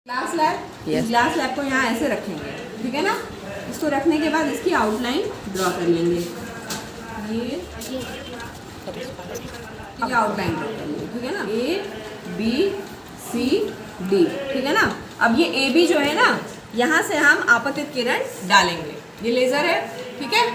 Glass lab. इस glass lab को यहाँ ऐसे रखेंगे, ठीक है ना। इसको रखने के बाद इसकी आउटलाइन ड्रॉ कर लेंगे। ये आउटलाइन ड्रॉ कर लेंगे, ठीक है ना। ABCD, ठीक है ना। अब ये AB जो है ना, यहाँ से हम आपतित किरण डालेंगे। ये लेजर है, ठीक है।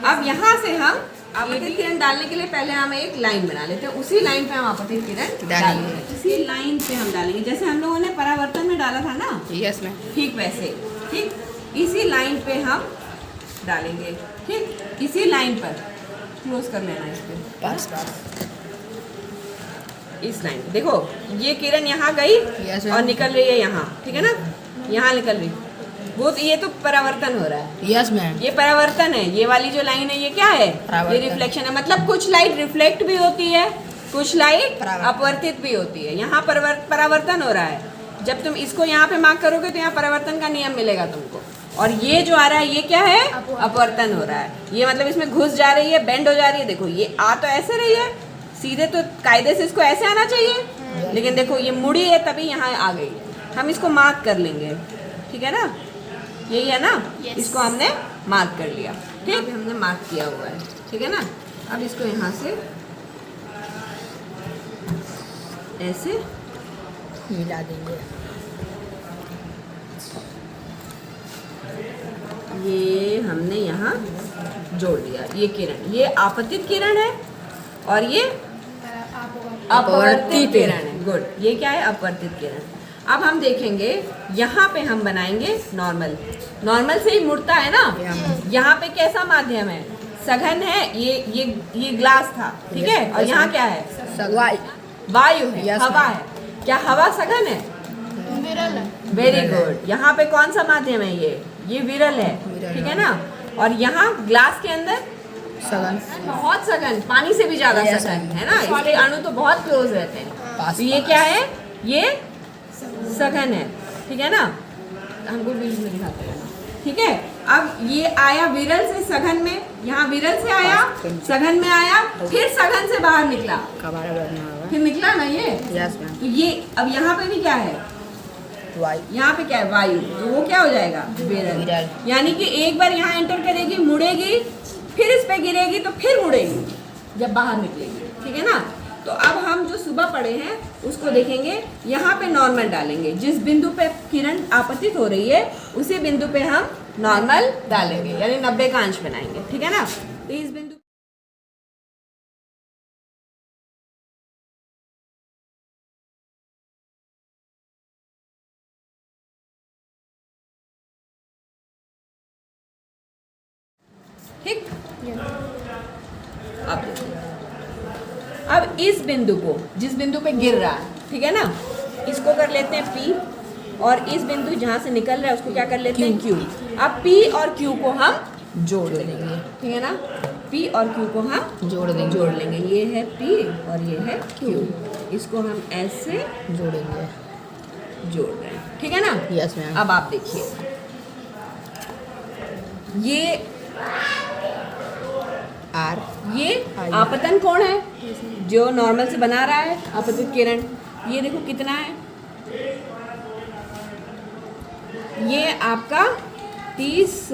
अब यहाँ से हम आपतित किरण डालने के लिए पहले हम एक लाइन बना लेते हैं। उसी लाइन पे हम आपतित किरण डालेंगे। इसी लाइन पे हम डालेंगे, जैसे हम लोगों ने परावर्तन में डाला था ना। Yes ma'am. ठीक वैसे, ठीक इसी लाइन पे हम डालेंगे, ठीक। इसी लाइन पर क्लोज कर लेना इस पे। इस लाइन देखो, ये किरण यहाँ गई और निकल रही है यहाँ, ठीक है ना। यहाँ निकल रही, वो तो ये तो परावर्तन हो रहा है। Yes ma'am. ये परावर्तन है। ये वाली जो लाइन है ये क्या है? ये रिफ्लेक्शन है। मतलब कुछ लाइट रिफ्लेक्ट भी होती है, कुछ लाइट अपवर्तित भी होती है। यहाँ परावर्तन हो रहा है। जब तुम इसको यहाँ पे मार्क करोगे तो यहाँ परावर्तन का नियम मिलेगा तुमको। और ये जो आ रहा है ये क्या है? अपवर्तन हो रहा है। ये मतलब इसमें घुस जा रही है, बेंड हो जा रही है। देखो ये आ तो ऐसे रही है, सीधे तो कायदे से इसको ऐसे आना चाहिए, लेकिन देखो ये मुड़ी है तभी यहाँ आ गई। हम इसको मार्क कर लेंगे, ठीक है ना। यही है ना। इसको हमने मार्क कर लिया, ठीक। हमने मार्क किया हुआ है, ठीक है ना। अब इसको यहाँ से ऐसे मिला देंगे। ये हमने यहाँ जोड़ दिया। ये किरण, ये आपतित किरण है और ये अपवर्तित किरण है। गुड। ये क्या है? अपवर्तित किरण। अब हम देखेंगे यहाँ पे हम बनाएंगे नॉर्मल। नॉर्मल से ही मुड़ता है ना। यहाँ पे कैसा माध्यम है? सघन है। ये ग्लास था, ठीक है। और यहाँ क्या है? वायु है, हवा है। क्या हवा सघन है? विरल है। Very good. यहाँ पे कौन सा माध्यम है? ये विरल है, ठीक है ना। और यहाँ ग्लास के अंदर सघन, बहुत सघन, पानी से भी ज्यादा सघन है ना। इसके अणु तो बहुत क्लोज रहते हैं। तो ये क्या है? ये सघन है, ठीक है ना। हमको बीच में दिखाते हैं, ठीक है। अब ये आया विरल से सघन में, यहाँ विरल से आया, सघन में आया, फिर सघन से बाहर निकला, फिर निकला ना ये। Yes ma'am. तो ये अब यहाँ पे भी क्या है? यहाँ पे क्या है? वायु। तो वो क्या हो जाएगा? विरल। यानी कि एक बार यहाँ एंटर करेगी, मुड़ेगी, फिर इस पे गिरेगी, तो फिर मुड़ेगी जब बाहर निकलेगी, ठीक है ना। तो अब हम जो सुबह पढ़े हैं उसको देखेंगे। यहाँ पे नॉर्मल डालेंगे। जिस बिंदु पे किरण आपतित हो रही है उसी बिंदु पे हम नॉर्मल डालेंगे, यानी 90 का अंश बनाएंगे, ठीक है ना। तो इस बिंदु ठीक। अब इस बिंदु को, जिस बिंदु पे गिर रहा है, ठीक है ना, इसको कर लेते हैं P। और इस बिंदु जहाँ से निकल रहा है उसको क्या कर लेते हैं? Q। अब P और Q को हम जोड़ देंगे, ठीक है ना। P और Q को हम जोड़ लेंगे। ये है P और ये है Q। इसको हम ऐसे जोड़ रहे हैं, ठीक है ना। Yes ma'am. अब आप देखिए, ये आर, ये आपतन कोण है जो नॉर्मल से बना रहा है आपतित किरण। ये देखो कितना है? ये आपका 30,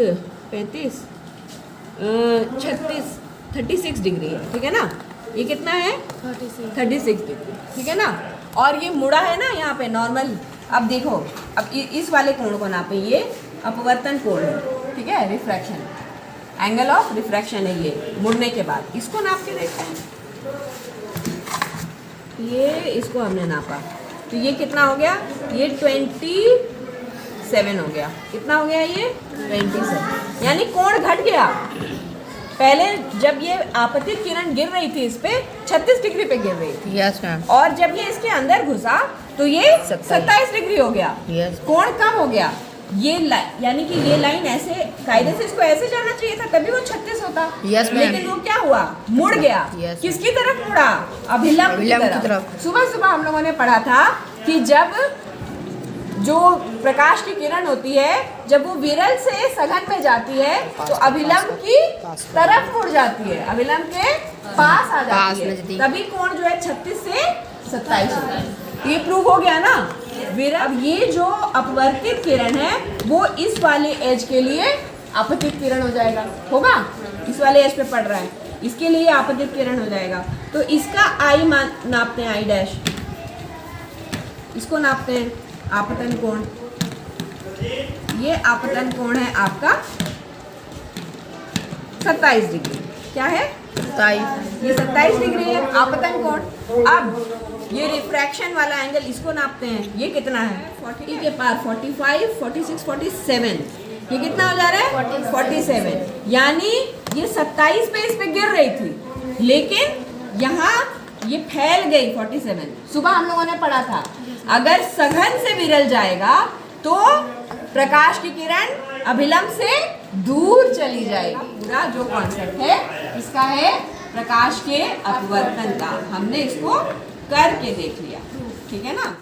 35, 36, 36 डिग्री है, ठीक है ना। ये कितना है? 36 डिग्री, ठीक है ना। और ये मुड़ा है ना यहाँ पे नॉर्मल। अब देखो, अब इस वाले कोण को नापे। ये अपवर्तन कोण है, ठीक है, रिफ्रैक्शन, एंगल ऑफ रिफ्रैक्शन है ये मुड़ने के बाद। इसको नाप के देखते हैं। ये इसको हमने नापा तो ये कितना हो गया? ये 27 हो गया। कितना हो गया? ये 27, यानी कोण घट गया। पहले जब ये आपतित किरण गिर रही थी इस पे 36 डिग्री पे गिर रही थी। Yes ma'am. और जब ये इसके अंदर घुसा तो ये 27 डिग्री हो गया। यस। कोण कम हो गया। ये यानी कि ये लाइन ऐसे, कायदे से इसको ऐसे जाना चाहिए था, तभी वो 36 होता। Yes ma'am. लेकिन वो क्या हुआ? मुड़ गया। यस। किसकी तरफ मुड़ा? अभिलंब की तरफ। सुबह हम लोगों ने पढ़ा था कि जब जो प्रकाश की किरण होती है, जब वो विरल से सघन में जाती है तो अभिलंब की तरफ मुड़ जाती है, अभिलंब के पास आ जाती है। तभी कोण जो है 36 से 27 होता है। ये प्रूव हो गया ना। विरल। अब ये जो अपवर्तित किरण है वो इस वाले एज के लिए आपतित किरण हो जाएगा, होगा? इस वाले एज पे पड़ रहा है, इसके लिए आपतित किरण हो जाएगा। तो इसका आई मान नापते हैं, आई डैश, इसको नापते हैं आपतन कोण। ये आपतन कोण है आपका 27 डिग्री। क्या है? 27। ये 27 डिग्री है आपतन कोण। अब ये रिफ्रैक्शन वाला एंगल, इसको नापते हैं, ये कितना है? 40 के पार 45, 46, 47, ये कितना हो जा रहा है? 47। यानी ये 27 पे इस पे गिर रही थी, लेकिन यहाँ ये फैल गई 47। सुबह हम लोगों ने पढ़ा था, अगर सघन से विरल जाएगा तो प्रकाश की किरण अभिलंब से दूर चली जाएगी। पूरा जो कॉन्सेप्ट है इसका है प्रकाश के अपवर्तन का, हमने इसको करके देख लिया, ठीक है ना।